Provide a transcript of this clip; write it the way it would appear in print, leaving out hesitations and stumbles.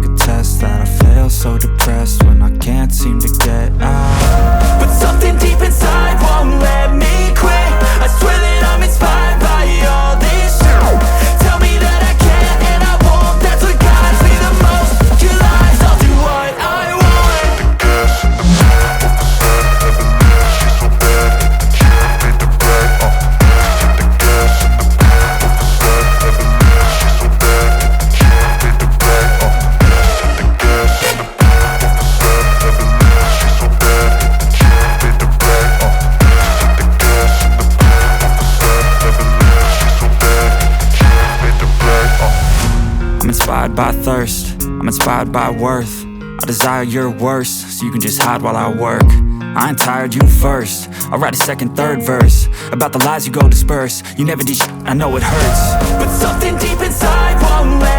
take a test that I fail, so depressed when I can't seem to get out. But something deep inside won't let me quit. I swear that I'm inspired by all this shit. Tell me that I can and I won't. That's what guides me the most. Your lies, I'll do what I want. I'm inspired by thirst, I'm inspired by worth. I desire your worst, so you can just hide while I work. I ain't tired, you first. I'll write a second, third verse about the lies you go disperse. You never did shit, I know it hurts. But something deep inside won't let